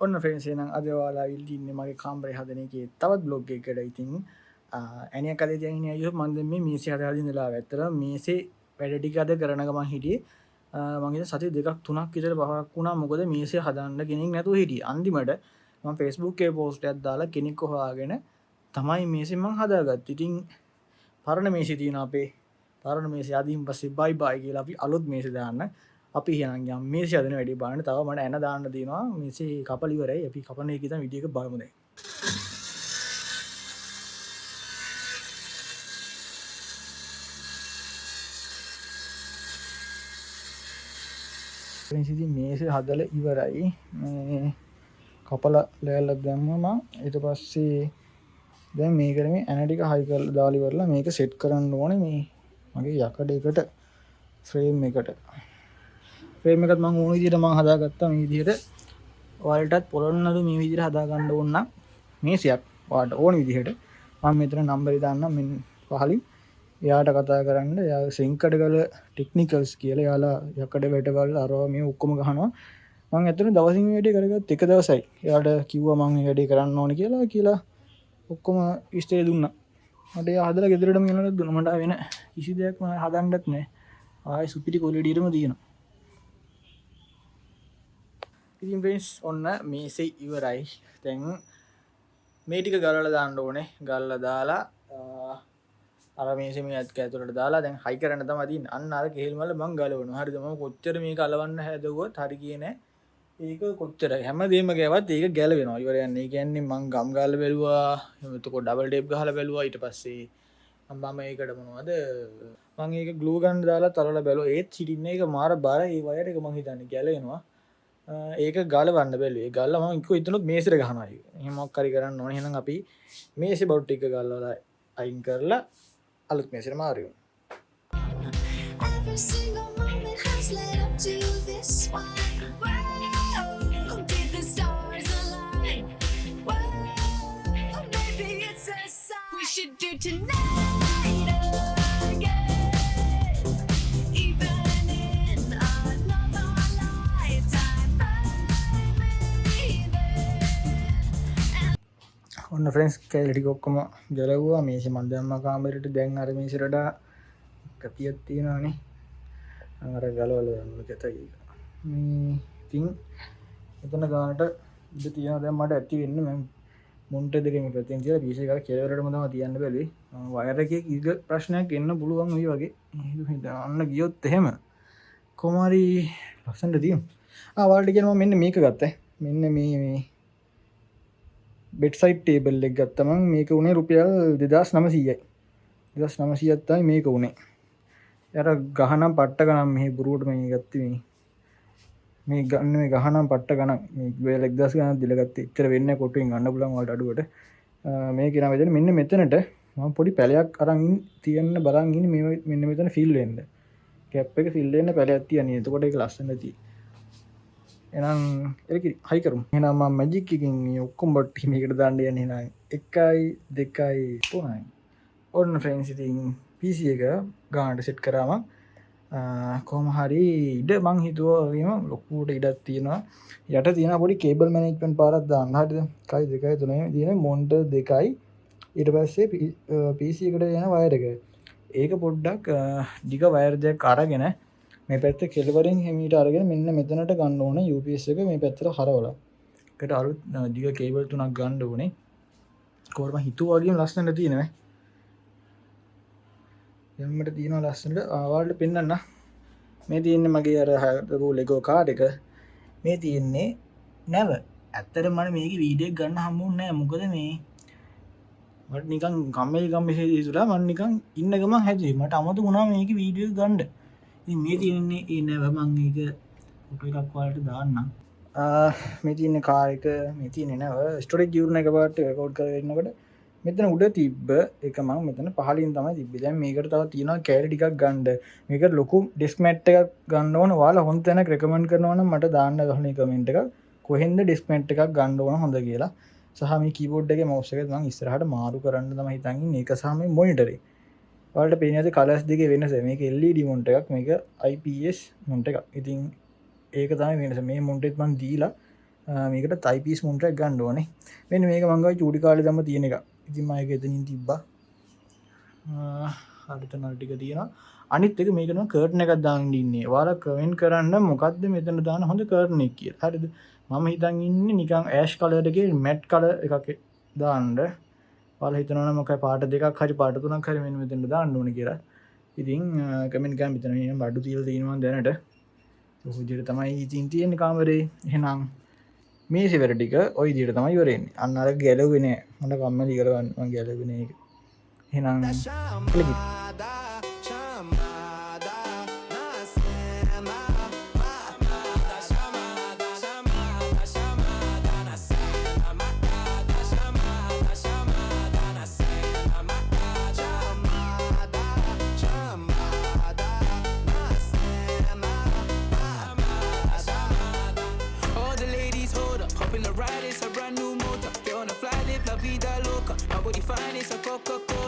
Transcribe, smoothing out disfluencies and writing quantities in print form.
ඔන්න ෆ්‍රෙන්ඩ්ස් එහෙනම් අද ඔයාලා ඉන්නේ මගේ කාමරේ හදන එකේ තවත් බ්ලොග් එකකට. ඉතින් ඇනියක් අද තියන් ඉන්නේ අයියෝ මම දැන් මේ මේසේ හදාගෙන ඉඳලා ඇත්තට මේසේ වැඩ ටික අද කරන ගමන් හිටියේ මම ඉතින් සති දෙකක් තුනක් විතර බහක් වුණා. මොකද මේසේ හදාන්න කෙනෙක් නැතුව හිටියේ. අන්තිමට මම Facebook එකේ පෝස්ට් එකක් දාලා කෙනෙක් හොයාගෙන තමයි මේසේ මම හදාගත්තේ. ඉතින් පරණ මේසේ තියෙන අපේ පරණ මේසේ ආදීන් පස්සේ බයි බයි කියලා අපි අලුත් මේසේ දාන්න අපි එහෙනම් යම් මේසේ හදන වැඩි බලන්න. තව මට එන දාන්න තියෙනවා. මේසේ කපල ඉවරයි. අපි කපන එක ඉතින් වීඩියෝ එක බලමු දැන්. ඉතින් මේසේ හදලා ඉවරයි. මේ කපල ලෑල්ලක් දැම්මම ඊට පස්සේ දැන් මේකට මේ ඇන ටික හයි කරලා දාලා ඉවරලා මේක සෙට් කරන්න ඕනේ මේ මගේ යකඩයකට ෆ්‍රේම් එකට. ෆ්‍රේම් එකත් මම ඕන විදිහට මම හදාගත්තා. මේ විදිහට ඔයාලටත් පොළොන්නරු මේ විදිහට හදා ගන්න ඕන නම් මේසයක් ඔයාලට ඕන විදිහට මම මෙතන නම්බරේ දාන්නම් මෙන්න පහලින්. එයාට කතා කරන්න. එයා සෙන්කඩගල ටෙක්නිකල්ස් කියලා එයාලා යකඩ වැටවල අරවා මේ ඔක්කොම ගහනවා. මම ඇත්තටම දවසින් මේ වැඩේ කරගත්ත එක දවසයි. එයාට කිව්වා මම මේ වැඩේ කරන්න ඕනේ කියලා ඔක්කොම ඉස්තේ දුන්නා. මට එයා හදලා ගෙදරටම ගෙනල්ලා දුන්නා. මට වෙන කිසි දෙයක් මම හදන්නත් නැහැ. ආයි සුපිරි කොලිඩියටම තියෙනවා. ඉතින් ෆ්‍රෙන්ඩ්ස් ඔන්න මේසේ ඉවරයි. දැන් මේ ටික ගලවලා දාන්න ඕනේ. ගලලා දාලා අර මේසේ මේ ඇතුළට දාලා දැන් හයි කරන්න තමයි තියෙන්නේ. අන්න අර කෙහෙල් මල්ල මං ගලවනවා. හරිද? මම කොච්චර මේක අලවන්න හැදුවොත් හරි ගියේ නැහැ. ඒක කොච්චර හැමදේම ගෑවත් ඒක ගැලවෙනවා. ඉවර යන්නේ. ඒ කියන්නේ මං ගම් ගාලා බැලුවා. එතකොට ඩබල් ටේප් ගහලා බැලුවා. ඊට පස්සේ මම ඒකට මොනවද මං ඒක ග්ලූ ගන්න දාලා තරලා බැලුවා. ඒත් සිටින්නේ ඒක මාර බර. ඒ වයර් එක මං හිතන්නේ ගැලවෙනවා. ඒක ගලවන්න බැලුවේ. ගල්ලා මම ඉක්කො හිතනොත් මේසෙට ගහනවා. එහෙම මොකක් හරි කරන්න ඕනේ. එහෙනම් අපි මේසේ බඩු ටික ගලවලා අයින් කරලා අලුත් මේසෙට මාරු වෙනවා. ඔන්න ෆ්‍රෙන්ඩ්ස් කැලේ ටික ඔක්කොම ගලවුවා. මේසෙ මම දැම්මා කාමරේට. දැන් අර මේසෙට වඩා කතියක් තියෙනවානේ. අර ගලවලා යන්න කැතයි. මේ ඉතින් එතන ගානට ඉඳ තියෙනවා. දැන් මට ඇති වෙන්නේ මම මොන්ටර් දෙකෙන් පැත්තෙන් තියලා පීස් එක කෙලවරටම තමයි තියන්න බැලුවේ. වයර් එකේ ඉග ප්‍රශ්නයක් එන්න පුළුවන් ඔය වගේ. අන්න ගියොත් එහෙම කොහොම හරි ලස්සනට තියමු. ඔයාලට කියනවා මෙන්න මේක ගත්තා. මෙන්න මේ බෙඩ් සයිඩ් ටේබල් එක ගත්තා මම. මේක උනේ රුපියල් 2900යි. 2900ක් තමයි මේක උනේ. යාර ගහනම් පට්ට ගණන් මෙහි බුරුවට මේ ගත්තේ මේ ගන්න මේ ගහනම් පට්ට ගණන් මේ 1000 ගණන් දීලා ගත්තේ. ඉතර වෙන්නේ කොටුවෙන් ගන්න පුළුවන් වලට අඩුවට. මේක නා වෙදෙන මෙන්න මෙතනට මම පොඩි පැලයක් අරන් තියන්න බලන් ඉන්නේ මේ මෙන්න මෙතන ෆිල් වෙන්න. කැප් එක ෆිල් වෙන්න පැලයක් තියන්නේ. එතකොට ඒක ලස්සනට තියෙයි. එහෙනම් ඒක හයි කරමු. එහෙනම් මම මැජික් එකකින් මේ ඔක්කොම බට්ටි මේකට දාන්න යන්නේ. එහෙනම් 1 2 3යි. ඔන්න ෆ්‍රෙන්ඩ්ස් ඉතින් PC එක ගානට සෙට් කරාම කොහොම හරි ඉඩ මං හිතුවා වගේම ලොකුට ඉඩක් තියෙනවා. යට තියෙන පොඩි කේබල් මැනේජ්මන්ට් පාරක් දාන්න. හරිද? 1 2 3 තියෙන මොන්ටර් දෙකයි. ඊට පස්සේ PC එකට යන වයර් එක. ඒක පොඩ්ඩක් දිග වයර් දෙකක් අරගෙන මේ පැත්තේ කෙළවරින් හිමීට අරගෙන මෙන්න මෙතනට ගන්න ඕනේ UPS එක මේ පැත්තට හරවලා. ඒකට අලුත් දිග කේබල් තුනක් ගන්න ඕනේ. කොහොම හිතුවා වගේම ලස්සනට තියෙනවා. යම්මට තියෙනවා ලස්සනට. ඔයාලට පෙන්නන්න. මේ තියෙන්නේ මගේ අර හදපු ලෙගෝ කාඩ් එක. මේ තියෙන්නේ නැව. ඇත්තටම මම මේකේ වීඩියෝ එක ගන්න හම්බුන්නේ නැහැ. මොකද මේ මට නිකන් කම්මැලි හිතුණා. මම නිකන් ඉන්න ගමන් හැදුවේ. මට අමතක වුණා මේකේ වීඩියෝ එක ගන්න. ඉතින් මේ තියෙන්නේ ඒ නැව. මම ඒක ෆොටෝ එකක් ඔයාලට දාන්නම්. මේ තියෙන්නේ කාර් එක. මේ තියෙන්නේ නැව. ස්ටෝරේජ් යූර්න එක පාට රෙකෝඩ් කරගෙන ඉන්නකොට මෙතන උඩ තිබ්බ එක මම මෙතන පහලින් තමයි තිබ්බේ. දැන් මේකට තව තියෙනවා කැලරි ටිකක් ගන්න. මේකට ලොකු ඩිස්ක් මැට් එකක් ගන්න ඕන. ඔයාලා හොඳ තැනක් රෙකමන්ඩ් කරනවා නම් මට දාන්න ගහන්නේ කමෙන්ට් එකක්. කොහෙන්ද ඩිස්ක් මැට් එකක් ගන්න ඕන හොඳ කියලා. සහ මේ කීබෝඩ් එකේ මවුස් එක මම ඉස්සරහට මාරු කරන්න තමයි හිතන් ඉන්නේ. ඒක සහ මේ මොනිටර් එක. ඔයාලට පේන්නේ නැති කලර්ස් දෙකේ වෙනස. මේක LED මොන්ටර් එකක්. මේක IPS මොන්ටර් එකක්. ඉතින් ඒක තමයි වෙනස. මේ මොන්ටර් එක මම දීලා මේකට තයිපිස් මුන්ටක් ගන්න ඕනේ මෙන්න මේක මංගව චූටි කාලෙ දම තියෙන එක ඉතින් මයක එතනින් තිබ්බා හරිත නල්ටික තියෙන අනිත් එක මේකන කර්ට්න එකක් දාන්න ඉන්නේ වාලා කවෙන් කරන්න මොකක්ද මෙතන දාන හොඳ කරනෙක් කිය හරිද මම හිතන් ඉන්න නිකං ඇෂ් කලටගේ මැට් කල එකක් දාන්ඩ පල හිතනන මොක පාට දෙකක් හරි පාට තුනක් හරි මෙ මෙතට දාන්න ඕන කියලා ඉතින් කමෙන් කෑම් පිතන බඩු තිීල් දීනවා දැනට හුජර තමයි ඉතින් තියෙන කාමරේ එහෙනම් මේ සිවැරටික ඔයි දිට තමයි වරෙන් අන්න අර ගැලවෙන හොට කම්මලි කරවන්න ගැලවෙන එක එහෙනම් කලකි Ride is a brand new motor. They on a fly, live la vida loca. Nobody find it's a Coca-Cola.